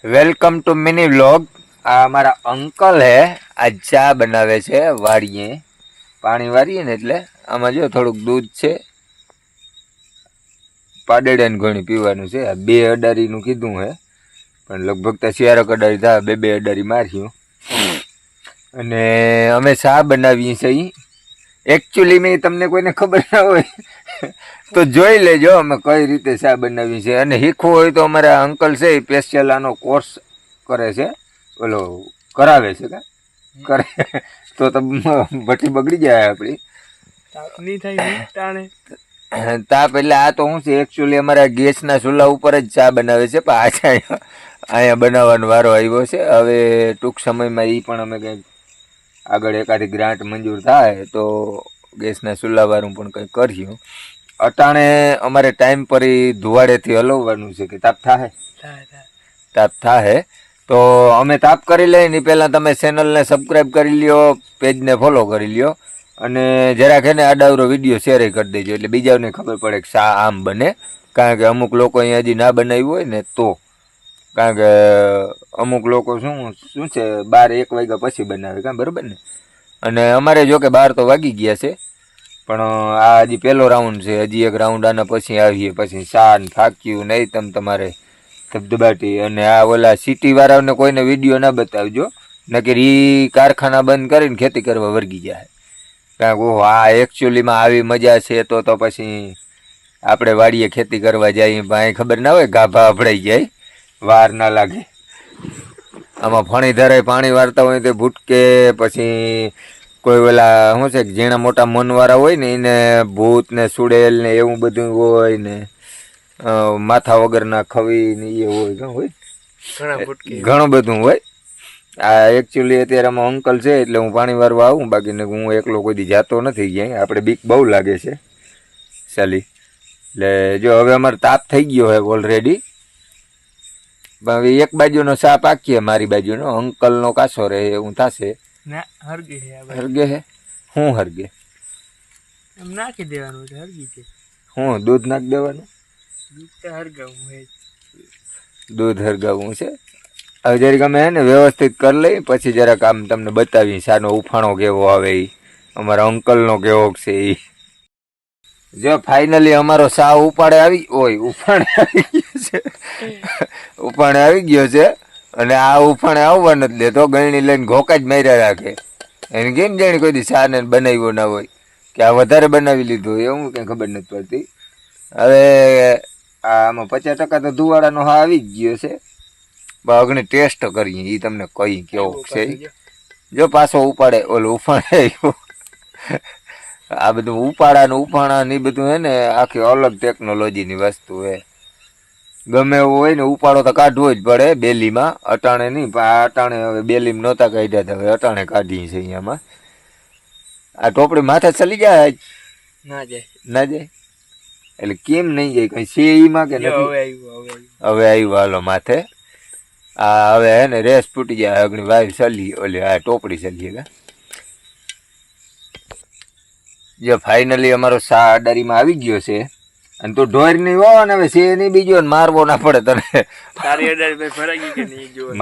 Welcome to mini vlog. આ અમારા uncle હે, આ ચા બનાવે છે વાળીએ, પાણી વાળીએ ને એટલે આમાં જો થોડુંક દૂધ છે, પાડેડાને ઘણી પીવાનું છે। આ 2 અડારીનું કીધું હે, પણ લગભગ તો 4 અડારી થાય, 2 અડારી માર્યું। અને અમે ચા બનાવીએ છીએ। એકચ્યુઅલી મેં તમને કોઈને ખબર ના હોય તો જોઈ લેજો અમે કઈ રીતે ચા બનાવી છે। અને શીખવું હોય તો અમારા અંકલ છે એ સ્પેશિયલ આનો કોર્સ કરે છે, ઓલો કરાવે છે કે કરે તો ભઠ્ઠી બગડી જાય આપણી તાપ। એટલે આ તો શું છે, એકચ્યુઅલી અમારા ગેસના ચૂલા ઉપર જ ચા બનાવે છે, પણ અહીંયા બનાવવાનો વારો આવ્યો છે। હવે ટૂંક સમયમાં એ પણ અમે કંઈક આગળ એકાદી ગ્રાન્ટ મંજૂર થાય તો ગેસના ચૂલાવાળું પણ કંઈક કર્યું। અટાણે અમારે ટાઈમ પર એ ધુવાડેથી હલવવાનું છે કે તાપ થાય તાપ થાય તો અમે તાપ કરી લઈએ ને પહેલાં તમે ચેનલને સબસ્ક્રાઈબ કરી લ્યો, પેજને ફોલો કરી લ્યો, અને જરાક એને આડાવરો વિડીયો શેર કરી દેજો, એટલે બીજાને ખબર પડે કે શા આમ બને। કારણ કે અમુક લોકો અહીંયા હજી ના બનાવ્યું હોય ને તો, કારણ કે અમુક લોકો શું છે 12-1 વાગ્યા પછી બનાવે, કાં બરાબર ને। અને અમારે જો કે 12 તો વાગી ગયા છે, પણ આ હજી પહેલો રાઉન્ડ છે, હજી એક રાઉન્ડ આના પછી આવીએ, પછી શાન થાક્યું નહીં તમારે ધબધબાટી। અને આ ઓલા સિટીવાળાને કોઈને વિડીયો ના બતાવજો, નકર એ કારખાના બંધ કરીને ખેતી કરવા વર્ગી જાય। કારણ કે ઓહો આ એકચ્યુઅલીમાં આવી મજા છે તો પછી આપણે વાડીએ ખેતી કરવા જઈએ, ભાઈ ખબર ના હોય ગાભા અભડાઈ જાય, વાર ના લાગે। આમાં ફણી ધરાય પાણી વાળતા હોય તો ભૂટકે, પછી કોઈ ઓલા શું છે ઝીણા મોટા મનવાળા હોય ને એને ભૂત ને સુડેલ ને એવું બધું હોય ને, માથા વગરના ખવી ને એ હોય ઘણું બધું હોય। આ એકચ્યુઅલી અત્યારે આમાં અંકલ છે એટલે હું પાણી વારવા આવું, બાકીને હું એકલો કોઈ દી જાતો નથી ક્યાંય, આપણે બીક બહુ લાગે છે ચાલી। એટલે જો હવે અમારે તાપ થઈ ગયો હોય ઓલરેડી, હવે એક બાજુનો ચા પાકીએ, મારી બાજુનો અંકલનો કાસો રહે એવું થશે। હરગે હે હું હરગે એમ નાખી દેવાનું છે, હરગી છે હું દૂધ નાખી દેવાનું, દૂધ હરગાવવું છે। હવે જરીક અમે હે ને વ્યવસ્થિત કરી લઈ, પછી જરાક આમ તમને બતાવી શાનો ઉફાણો કેવો આવે, એ અમારા અંકલનો કેવો છે એ। જો ફાઇનલી અમારો સા ઉપાડે આવી ઉફાણે આવી ગયો છે, ઉફાણે આવી ગયો છે। અને આ ઉફાણે આવવા નથી દેતો, ગળણી લઈને ઘોકા જ માર્યા રાખે। એને કેમ જાણી કોઈ દી સા ને બનાવ્યો ના હોય, કે આ વધારે બનાવી લીધું એવું કંઈ ખબર નથી પડતી। હવે આમાં 50% તો ધુવાડાનો હા આવી જ ગયો છે, અગ્નિ ટેસ્ટ કરીએ એ તમને કહી કેવો છે। જો પાછો ઉપાડે ઓલો ઉફાણે આવ્યો, આ બધું ઉપાડાનું ઉફાણા ને એ બધું હે ને આખી અલગ ટેકનોલોજીની વસ્તુ હે। ગમે એવું હોય ને ઉપાડો તો કાઢવો જ પડે બેલીમાં, અટાણે નહીં, પણ આ અટાણે હવે બેલીમાં નહોતા કાઢ્યા, હવે અટાણે કાઢીએ છીએ અહીંયામાં। આ ટોપડી માથે ચલી જાય ના જાય એટલે કેમ નહીં જાય, કઈ છે એમાં કે નથી? હવે આવ્યું હાલો માથે। આ હવે હે ને રેસ ફૂટી જાય, અગ્નિ વાયુ ચલી ઓલી આ ટોપડી ચલીએ કા। જે ફાઇનલી અમારો સા અડારીમાં આવી ગયો છે, અને તું ઢોર નહીં હો ને હવે છે નહીં બીજો ને મારવો ના પડે તને।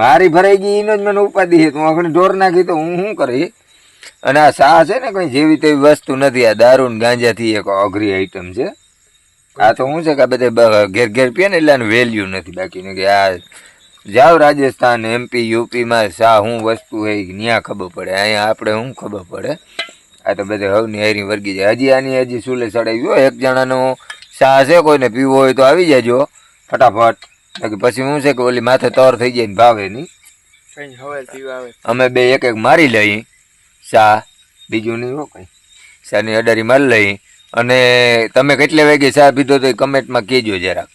મારી ભરાઈ ગઈ એનો જ મને ઉપાધિ છે, તું આપણે ઢોર નાખી તો હું શું કરી। અને આ સા છે ને કઈ જેવી તેવી વસ્તુ નથી, આ દારૂ ને ગાંજાથી એક અઘરી આઈટમ છે। આ તો શું છે કે બધા ઘેર ઘેર પીએ ને એટલે આનું વેલ્યુ નથી, બાકીને કે આ જાઓ રાજસ્થાન MP UPમાં સા શું વસ્તુ હોય ત્યાં ખબર પડે, અહીંયા આપણે શું ખબર પડે। આ તો બધે હવની હારી વર્ગી જાય। હજી ચૂલે ચડાવ્યો એક જણાનો ચા છે, કોઈને પીવો હોય તો આવી જાજો ફટાફટ, બાકી પછી શું છે કે ઓલી માથે તર થઈ જાય ને ભાવે નહીં। અમે 2 એક મારી લઈ ચા, બીજું નહીં હો કંઈ, ચાની અડારી મારી લઈ। અને તમે કેટલે વાગે ચા પીધો તો એ કમેન્ટમાં કહેજો જરાક।